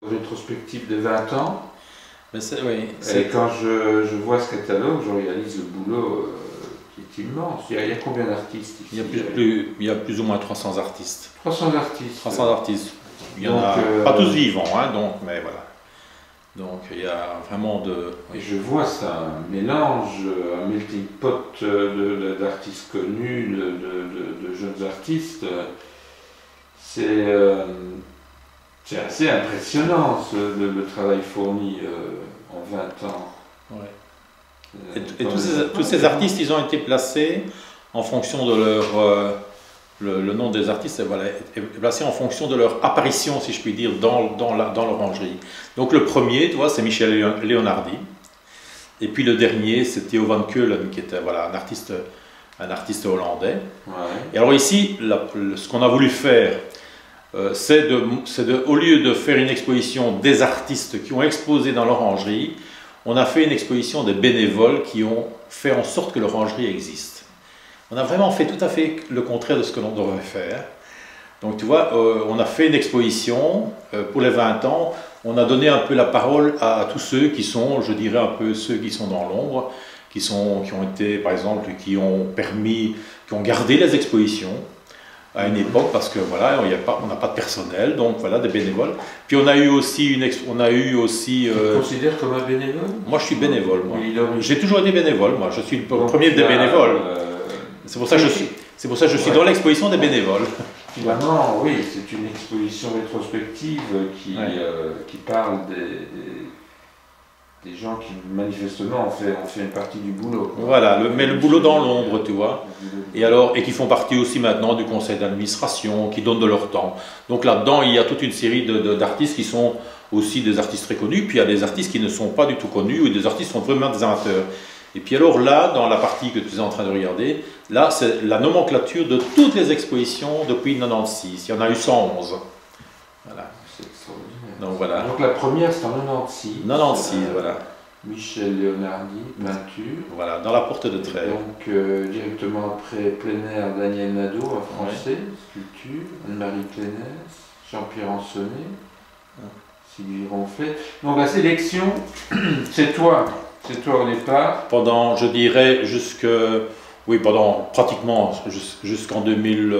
Rétrospective de 20 ans. Mais oui, et quand je vois ce catalogue, je réalise le boulot qui est immense. Il y a combien d'artistes ici? Il y a plus ou moins 300 artistes. 300 artistes. 300 artistes. Il y en a pas tous vivants, hein, donc, mais voilà. Donc il y a vraiment de... Et je vois ça, un mélange, un melting pot d'artistes connus, de jeunes artistes. C'est assez impressionnant le travail fourni en 20 ans. Ouais. Et tous ces artistes, ils ont été placés en fonction de leur... le nom des artistes voilà, est placé en fonction de leur apparition, si je puis dire, dans l'orangerie. Donc le premier, tu vois, c'est Michel Leonardi. Et puis le dernier, c'est Theo van Keulen, qui était voilà, un artiste hollandais. Ouais. Et alors ici, ce qu'on a voulu faire, c'est au lieu de faire une exposition des artistes qui ont exposé dans l'orangerie, on a fait une exposition des bénévoles qui ont fait en sorte que l'orangerie existe. On a vraiment fait tout à fait le contraire de ce que l'on devrait faire. Donc tu vois, on a fait une exposition pour les 20 ans, on a donné un peu la parole à tous ceux qui sont, je dirais un peu ceux qui sont dans l'ombre, qui ont été, par exemple, qui ont gardé les expositions à une époque, parce que voilà, on n'a pas de personnel, donc voilà, des bénévoles. Puis on a eu aussi Tu te considères comme un bénévole? Moi je suis bénévole, moi. J'ai toujours été bénévole, moi, je suis le premier des bénévoles. C'est pour ça que je suis dans l'exposition des bénévoles. Finalement, oui, c'est une exposition rétrospective qui parle des gens qui manifestement ont fait une partie du boulot, quoi. Voilà, mais le boulot dans l'ombre, tu vois. Et qui font partie aussi maintenant du conseil d'administration, qui donnent de leur temps. Donc là-dedans, il y a toute une série d'artistes qui sont aussi des artistes très connus, puis il y a des artistes qui ne sont pas du tout connus, ou des artistes qui sont vraiment des amateurs. Et puis alors là, dans la partie que tu es en train de regarder, là c'est la nomenclature de toutes les expositions depuis 96. Il y en a eu 111. Voilà. C'est extraordinaire. Donc voilà. Donc la première c'est en 96. 96, voilà. Michel Leonardi, peinture. Voilà, dans la porte de Trèves. Donc directement après plein air, Daniel Nadeau, un français, sculpture, Anne-Marie Clénès, Jean-Pierre Ansonnet, Sylvie Ronflet. Donc la sélection, c'est toi. C'est toi au départ? Pendant, je dirais, pendant pratiquement jusqu'en 2000,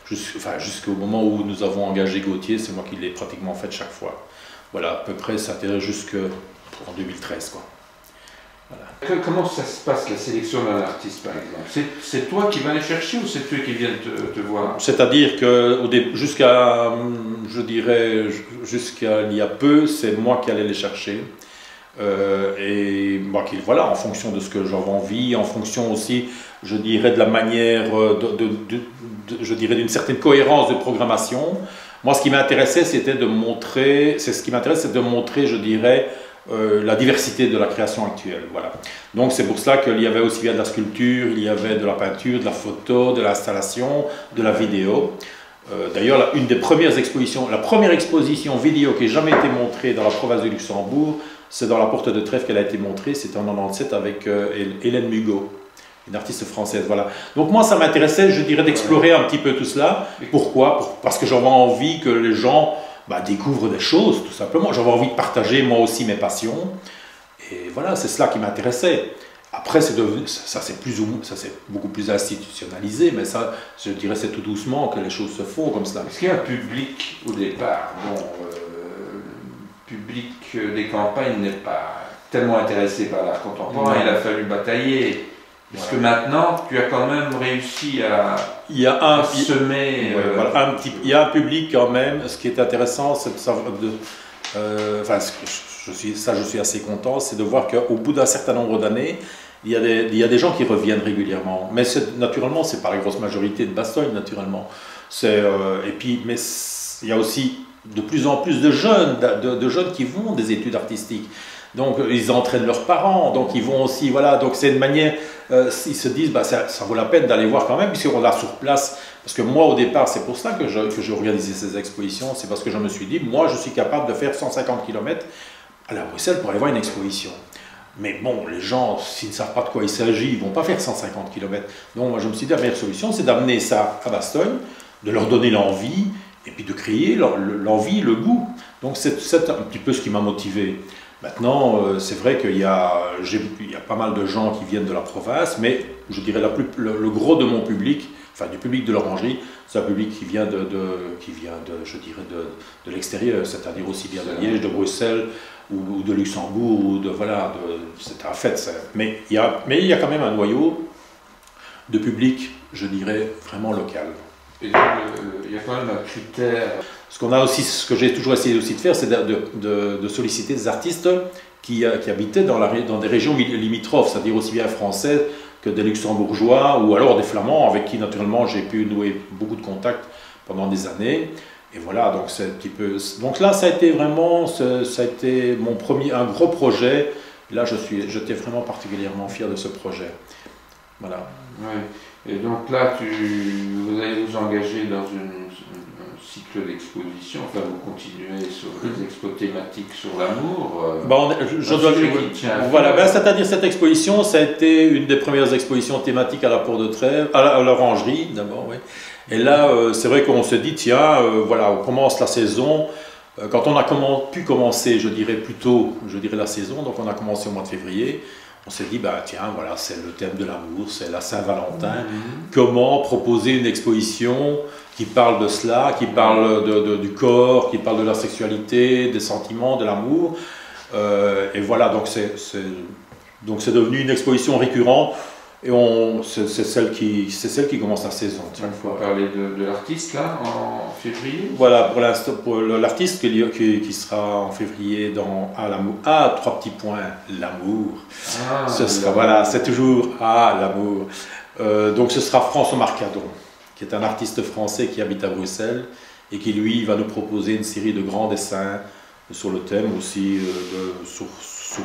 jusqu'au moment où nous avons engagé Gauthier, c'est moi qui l'ai pratiquement fait chaque fois. Voilà, à peu près, ça a été jusqu'en 2013, quoi. Voilà. Comment ça se passe, la sélection d'un artiste, par exemple? C'est toi qui vas les chercher ou c'est eux qui viennent te voir? C'est-à-dire que jusqu'à il y a peu, c'est moi qui allais les chercher. Et voilà, en fonction de ce que j'avais envie, en fonction aussi, je dirais, de la manière, je dirais, d'une certaine cohérence de programmation. Moi, ce qui m'intéressait, c'était de montrer, je dirais, la diversité de la création actuelle. Voilà. Donc c'est pour cela qu'il y avait aussi bien de la sculpture, il y avait de la peinture, de la photo, de l'installation, de la vidéo. D'ailleurs, une des premières expositions, la première exposition vidéo qui n'a jamais été montrée dans la province du Luxembourg, c'est dans la porte de Trèves qu'elle a été montrée, c'était en 97 avec Hélène Mugot, une artiste française. Voilà. Donc moi, ça m'intéressait, je dirais, d'explorer un petit peu tout cela. Pourquoi? Parce que j'avais envie que les gens découvrent des choses, tout simplement. J'avais envie de partager moi aussi mes passions. Et voilà, c'est cela qui m'intéressait. Après, ça c'est beaucoup plus institutionnalisé, mais ça, je dirais, c'est tout doucement que les choses se font comme cela. Est-ce qu'il y a un public au départ? Le public des campagnes n'est pas tellement intéressé par l'art contemporain, il a fallu batailler. Parce que maintenant, tu as quand même réussi à semer... il y a un public quand même. Ce qui est intéressant, c'est de savoir... je suis assez content, c'est de voir qu'au bout d'un certain nombre d'années, il y a des gens qui reviennent régulièrement. Mais naturellement, c'est pas la grosse majorité de Bastogne, naturellement. Mais il y a aussi de plus en plus de jeunes qui vont des études artistiques. Donc ils entraînent leurs parents, donc ils vont aussi, voilà, donc c'est une manière, ils se disent, ça vaut la peine d'aller voir quand même, puisqu'on l'a sur place. Parce que moi, au départ, c'est pour ça que j'ai organisé ces expositions, c'est parce que je me suis dit, moi, je suis capable de faire 150 km à la Bruxelles pour aller voir une exposition. Mais bon, les gens, s'ils ne savent pas de quoi il s'agit, ils ne vont pas faire 150 km. Donc moi, je me suis dit, la meilleure solution, c'est d'amener ça à Bastogne, de leur donner l'envie, et puis de créer l'envie, le goût. Donc c'est un petit peu ce qui m'a motivé. Maintenant, c'est vrai qu'il y a pas mal de gens qui viennent de la province, mais je dirais le gros de mon public, enfin du public de l'Orangerie, c'est un public qui vient je dirais de l'extérieur, c'est-à-dire aussi bien de Liège, de Bruxelles ou de Luxembourg, ou voilà, c'est un fait. Mais il y a quand même un noyau de public, je dirais, vraiment local. Et donc, il y a quand même un critère. Ce que j'ai toujours essayé aussi de faire, c'est de solliciter des artistes qui habitaient dans des régions limitrophes, c'est-à-dire aussi bien français que des luxembourgeois ou alors des flamands, avec qui naturellement j'ai pu nouer beaucoup de contacts pendant des années. Et voilà, donc c'est un petit peu. Donc là, ça a été vraiment, un gros projet. Et là, j'étais vraiment particulièrement fier de ce projet. Voilà. Oui. Et donc là, vous allez vous engager dans un cycle d'exposition, enfin vous continuez sur des expos thématiques sur l'amour. Voilà, c'est-à-dire cette exposition, ça a été une des premières expositions thématiques à la Porte de Trèves, à l'Orangerie d'abord, oui. Et là, c'est vrai qu'on se dit, tiens, voilà, on commence la saison. Quand on a pu commencer, je dirais plutôt, la saison, donc on a commencé au mois de février. On s'est dit, bah, tiens, voilà, c'est le thème de l'amour, c'est la Saint-Valentin. Comment proposer une exposition qui parle de cela, qui parle du corps, qui parle de la sexualité, des sentiments, de l'amour. Et voilà, donc c'est devenu une exposition récurrente. Et c'est celle qui commence la saison. Il faut parler de l'artiste là en février. Voilà, pour l'artiste qui sera en février dans l'amour. Ah, 3 petits points, l'amour. Ce sera, voilà, c'est toujours l'amour. Donc ce sera François Marcadon, qui est un artiste français qui habite à Bruxelles et qui lui va nous proposer une série de grands dessins sur le thème aussi sur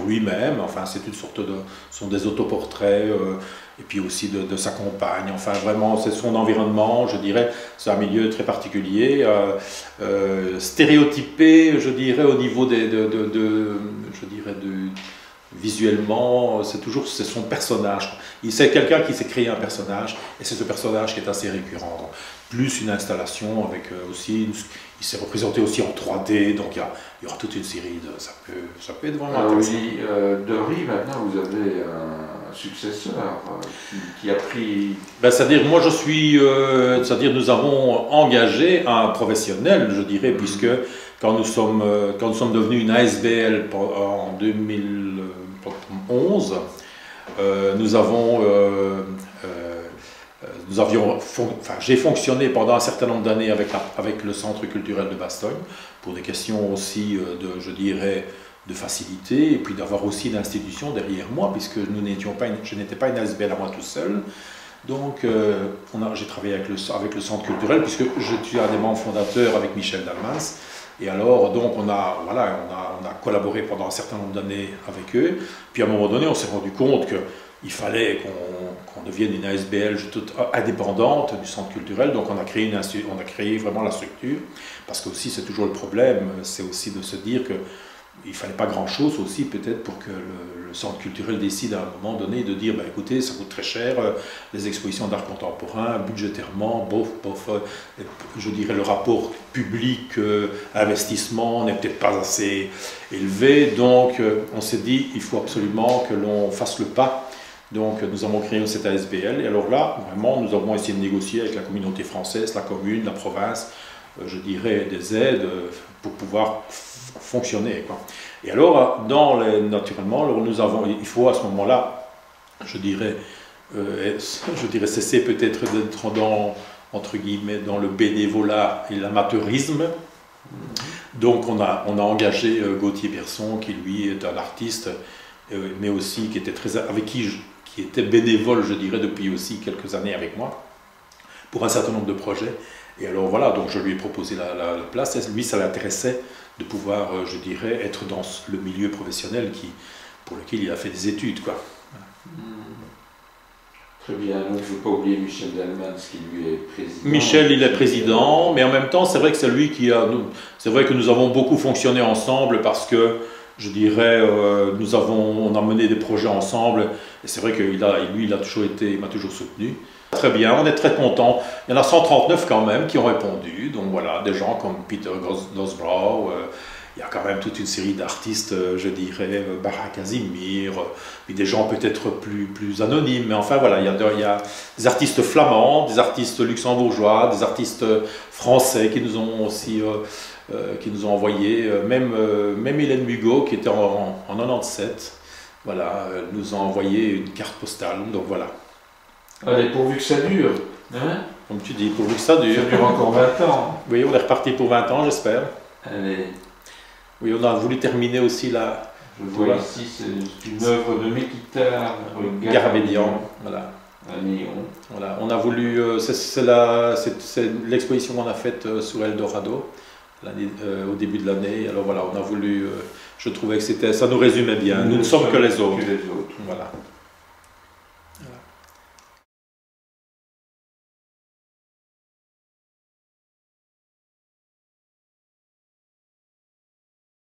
lui-même. Enfin, c'est une sorte sont des autoportraits. Et puis aussi de sa compagne, enfin vraiment c'est son environnement, je dirais, c'est un milieu très particulier, stéréotypé, je dirais, au niveau visuellement, c'est son personnage. C'est quelqu'un qui s'est créé un personnage, et c'est ce personnage qui est assez récurrent. Donc, plus une installation avec aussi, il s'est représenté aussi en 3D, donc il y aura toute une série de, ça peut être vraiment intéressant. Oui, Dory, maintenant vous avez un successeur qui a pris. Ben, c'est-à-dire, moi je suis, c'est-à-dire nous avons engagé un professionnel, je dirais, puisque quand nous sommes devenus une ASBL en 2011, j'ai fonctionné pendant un certain nombre d'années avec le Centre culturel de Bastogne pour des questions aussi de facilité et puis d'avoir aussi une institution derrière moi puisque je n'étais pas une ASBL à moi tout seul. Donc j'ai travaillé avec le Centre culturel puisque je suis un des membres fondateurs avec Michel Dalmans. Et alors, donc, on a collaboré pendant un certain nombre d'années avec eux. Puis à un moment donné, on s'est rendu compte qu'il fallait qu'on devienne une ASBL toute indépendante du centre culturel. Donc on a créé vraiment la structure. Parce que aussi, c'est toujours le problème, c'est aussi de se dire qu'il ne fallait pas grand-chose aussi, peut-être, pour que le centre culturel décide à un moment donné de dire, bah, écoutez, ça coûte très cher, les expositions d'art contemporain, budgétairement, je dirais le rapport public-investissement n'est peut-être pas assez élevé. Donc on s'est dit, il faut absolument que l'on fasse le pas. Donc nous avons créé cette ASBL. Et alors là, vraiment, nous avons essayé de négocier avec la communauté française, la commune, la province, je dirais des aides pour pouvoir fonctionner, quoi. Et alors, naturellement, il faut à ce moment-là, je dirais cesser peut-être d'être entre guillemets, dans le bénévolat et l'amateurisme. Donc on a engagé Gauthier Persson, qui lui est un artiste, mais aussi qui était bénévole, je dirais, depuis aussi quelques années avec moi, pour un certain nombre de projets. Et alors voilà, donc je lui ai proposé la place, et lui ça l'intéressait de pouvoir, je dirais, être dans le milieu professionnel pour lequel il a fait des études, quoi. Très bien, donc il ne faut pas oublier Michel Dalmans qui lui est président. Michel, il est président, mais en même temps, c'est vrai que c'est lui c'est vrai que nous avons beaucoup fonctionné ensemble parce que, je dirais, on a mené des projets ensemble, et c'est vrai que lui, il m'a toujours soutenu. Très bien, on est très contents. Il y en a 139 quand même qui ont répondu, donc voilà, des gens comme Peter Gosbrow, il y a quand même toute une série d'artistes, je dirais, Bara Casimir, puis des gens peut-être plus anonymes, mais enfin voilà, il y a des artistes flamands, des artistes luxembourgeois, des artistes français qui nous ont aussi qui nous ont envoyé, même Hélène Mugot qui était en 97, voilà, nous a envoyé une carte postale, donc voilà. Allez, pourvu que ça dure, hein? Comme tu dis, pourvu que ça dure. Ça dure encore 20 ans. Oui, on est reparti pour 20 ans, j'espère. Allez. Oui, on a voulu terminer aussi là. Je vois ici, c'est une œuvre de Mekita Garabédian, voilà. À Nyon. Voilà, on a voulu, c'est l'exposition qu'on a faite sur Eldorado au début de l'année. Alors voilà, on a voulu, je trouvais que ça nous résumait bien. Nous ne sommes que les autres. Que les autres. Voilà.